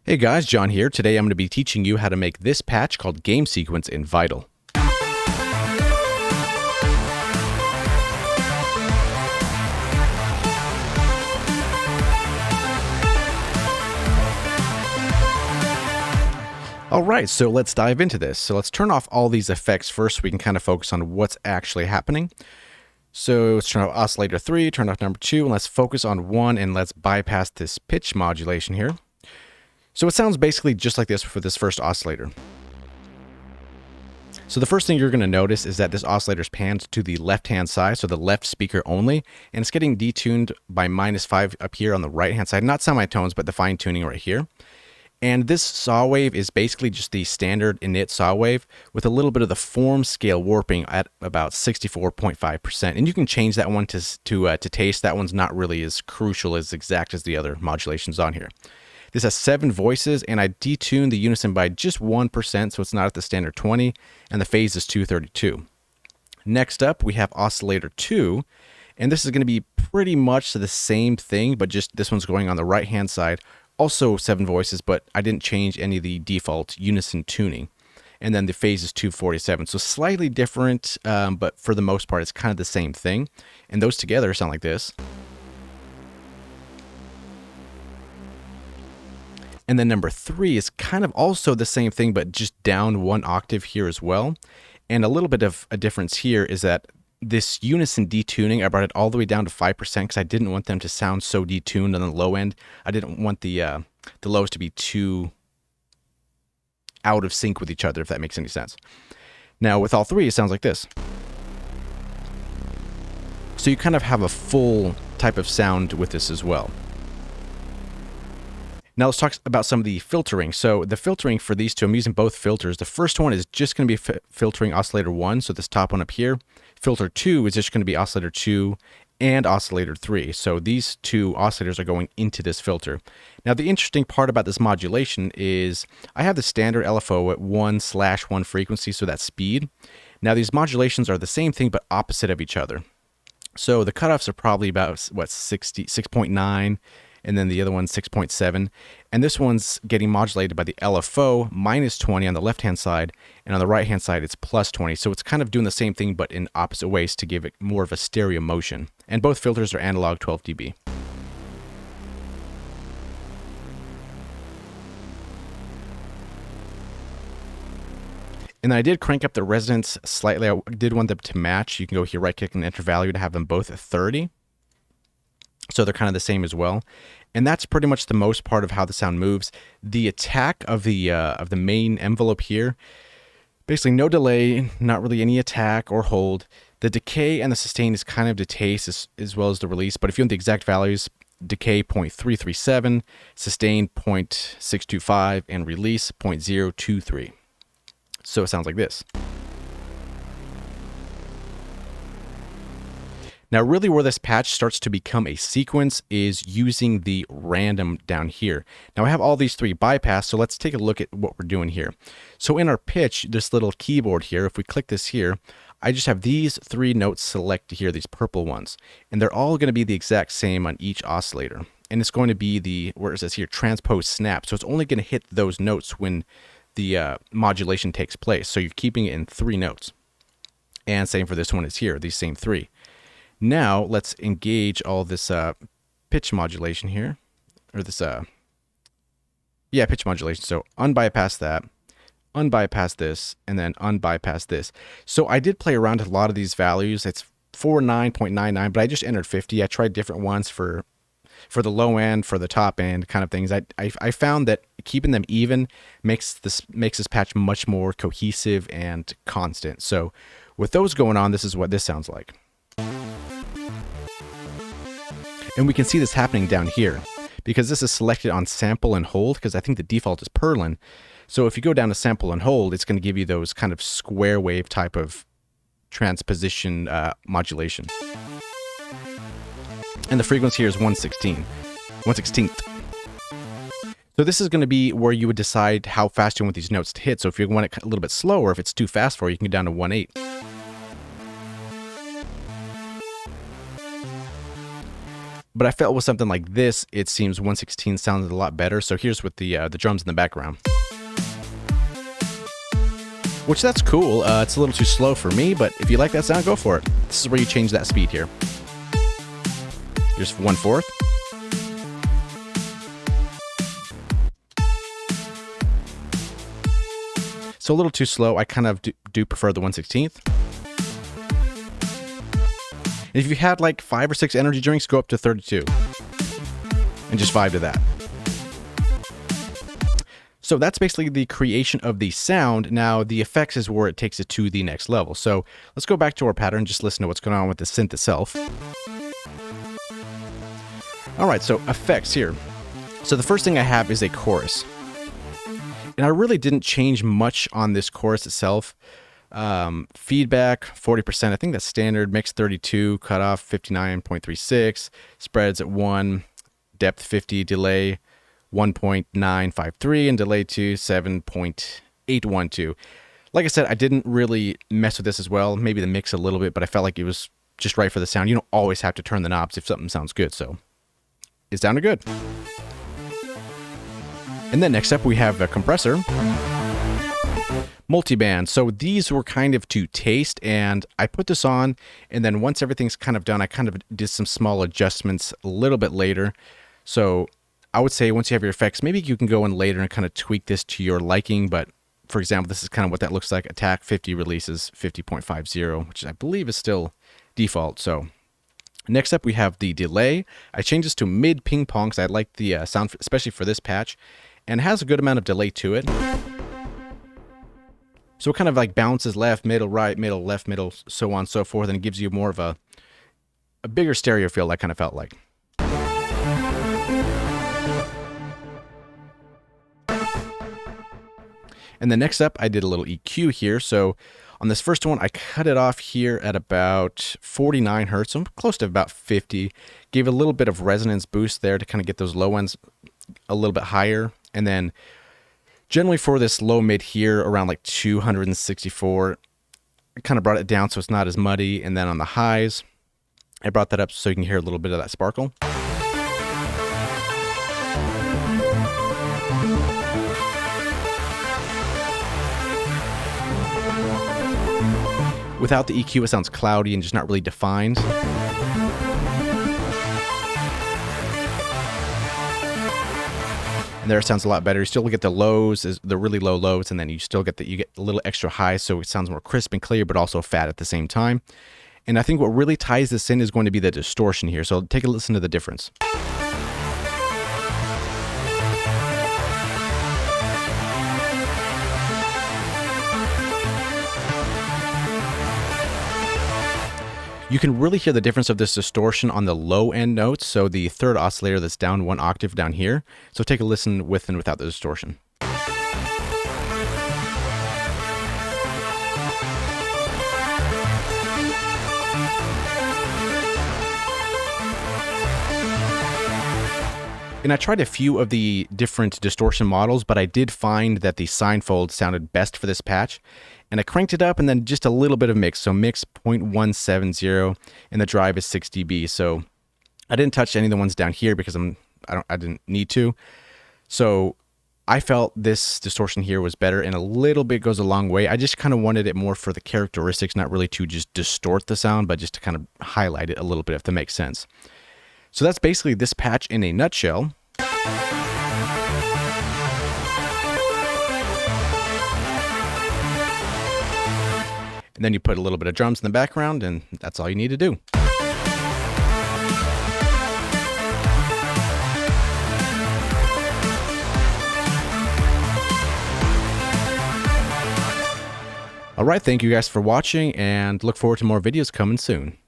Hey guys, John here. Today I'm going to be teaching you how to make this patch called Game Sequence in Vital. Alright, so let's dive into this. So let's turn off all these effects first so we can kind of focus on what's actually happening. So let's turn off Oscillator 3, turn off number 2, and let's focus on 1 and let's bypass this pitch modulation here. So it sounds basically just like this for this first oscillator. So the first thing you're going to notice is that this oscillator is panned to the left-hand side, so the left speaker only, and it's getting detuned by -5 up here on the right-hand side. Not semitones, but the fine-tuning right here. And this saw wave is basically just the standard init saw wave with a little bit of the form scale warping at about 64.5%. And you can change that one to taste. That one's not really as crucial as exact as the other modulations on here. This has 7 voices, and I detuned the unison by just 1%, so it's not at the standard 20, and the phase is 232. Next up, we have Oscillator 2, and this is going to be pretty much the same thing, but just this one's going on the right-hand side. Also 7 voices, but I didn't change any of the default unison tuning. And then the phase is 247, so slightly different, but for the most part, it's kind of the same thing. And those together sound like this. And then number 3 is kind of also the same thing, but just down 1 octave here as well. And a little bit of a difference here is that this unison detuning, I brought it all the way down to 5% because I didn't want them to sound so detuned on the low end. I didn't want the lows to be too out of sync with each other, if that makes any sense. Now with all 3, it sounds like this. So you kind of have a full type of sound with this as well. Now let's talk about some of the filtering. So the filtering for these two, I'm using both filters. The first one is just going to be filtering Oscillator 1, so this top one up here. Filter 2 is just going to be Oscillator 2 and Oscillator 3. So these two oscillators are going into this filter. Now the interesting part about this modulation is I have the standard LFO at 1/1 frequency, so that's speed. Now these modulations are the same thing but opposite of each other. So the cutoffs are probably about, what, 6.9, and then the other one's 6.7. And this one's getting modulated by the LFO -20 on the left-hand side, and on the right-hand side it's +20. So it's kind of doing the same thing but in opposite ways to give it more of a stereo motion. And both filters are analog 12 dB. And then I did crank up the resonance slightly. I did want them to match. You can go here, right-click and enter value to have them both at 30. So they're kind of the same as well. And that's pretty much the most part of how the sound moves. The attack of the main envelope here, basically no delay, not really any attack or hold. The decay and the sustain is kind of to taste as well as the release. But if you want the exact values, decay 0.337, sustain 0.625, and release 0.023. So it sounds like this. Now really where this patch starts to become a sequence is using the random down here. Now I have all these 3 bypassed, so let's take a look at what we're doing here. So in our pitch, this little keyboard here, if we click this here, I just have these 3 notes selected here, these purple ones. And they're all going to be the exact same on each oscillator. And it's going to be the, where it says here, transpose snap. So it's only going to hit those notes when the modulation takes place. So you're keeping it in 3 notes. And same for this one is here, these same 3. Now let's engage all this pitch modulation here, or this pitch modulation. So unbypass that, unbypass this, and then unbypass this. So I did play around with a lot of these values. It's 49.99, but I just entered 50. I tried different ones for the low end, for the top end kind of things. I found that keeping them even makes this patch much more cohesive and constant. So with those going on, this is what this sounds like. And we can see this happening down here because this is selected on sample and hold, because I think the default is Perlin. So if you go down to sample and hold, it's going to give you those kind of square wave type of transposition modulation. And the frequency here is 1/16th. So this is going to be where you would decide how fast you want these notes to hit. So if you want it a little bit slower, if it's too fast for you, you can go down to 1/8. But I felt with something like this, it seems 1/16 sounded a lot better. So here's with the drums in the background. Which that's cool. It's a little too slow for me, but if you like that sound, go for it. This is where you change that speed here. Here's 1/4. So a little too slow. I kind of do prefer the 1/16. And if you had like 5 or 6 energy drinks, go up to 32. And just vibe to that. So that's basically the creation of the sound. Now the effects is where it takes it to the next level. So let's go back to our pattern, just listen to what's going on with the synth itself. All right, so effects here. So the first thing I have is a chorus. And I really didn't change much on this chorus itself. Feedback, 40%, I think that's standard. Mix 32, cutoff 59.36, spreads at 1, depth 50, delay 1.953, and delay to 7.812. Like I said, I didn't really mess with this as well. Maybe the mix a little bit, but I felt like it was just right for the sound. You don't always have to turn the knobs if something sounds good, so it sounded good. And then next up we have a compressor. Multiband. So these were kind of to taste, and I put this on, and then once everything's kind of done, I kind of did some small adjustments a little bit later. So I would say once you have your effects, maybe you can go in later and kind of tweak this to your liking. But for example, this is kind of what that looks like. Attack 50 releases 50.50, which I believe is still default. So next up we have the delay. I changed this to mid ping pong because I like the sound, especially for this patch, and it has a good amount of delay to it. So it kind of like bounces left, middle, right, middle, left, middle, so on and so forth, and it gives you more of a bigger stereo feel, I kind of felt like. And then next up, I did a little EQ here. So on this first one, I cut it off here at about 49 hertz, so close to about 50. Gave a little bit of resonance boost there to kind of get those low ends a little bit higher. And then generally for this low mid here, around like 264, I kind of brought it down so it's not as muddy. And then on the highs, I brought that up so you can hear a little bit of that sparkle. Without the EQ, it sounds cloudy and just not really defined. And there it sounds a lot better. You still get the lows, the really low lows, and then you still get you get a little extra high, so it sounds more crisp and clear, but also fat at the same time. And I think what really ties this in is going to be the distortion here. So take a listen to the difference. You can really hear the difference of this distortion on the low end notes. So the third oscillator that's down 1 octave down here. So take a listen with and without the distortion. And I tried a few of the different distortion models, but I did find that the Seinfeld sounded best for this patch. And I cranked it up and then just a little bit of mix. So mix 0.170 and the drive is 6 dB. So I didn't touch any of the ones down here because I didn't need to. So I felt this distortion here was better, and a little bit goes a long way. I just kind of wanted it more for the characteristics, not really to just distort the sound, but just to kind of highlight it a little bit, if that makes sense. So that's basically this patch in a nutshell. And then you put a little bit of drums in the background, and that's all you need to do. All right, thank you guys for watching, and look forward to more videos coming soon.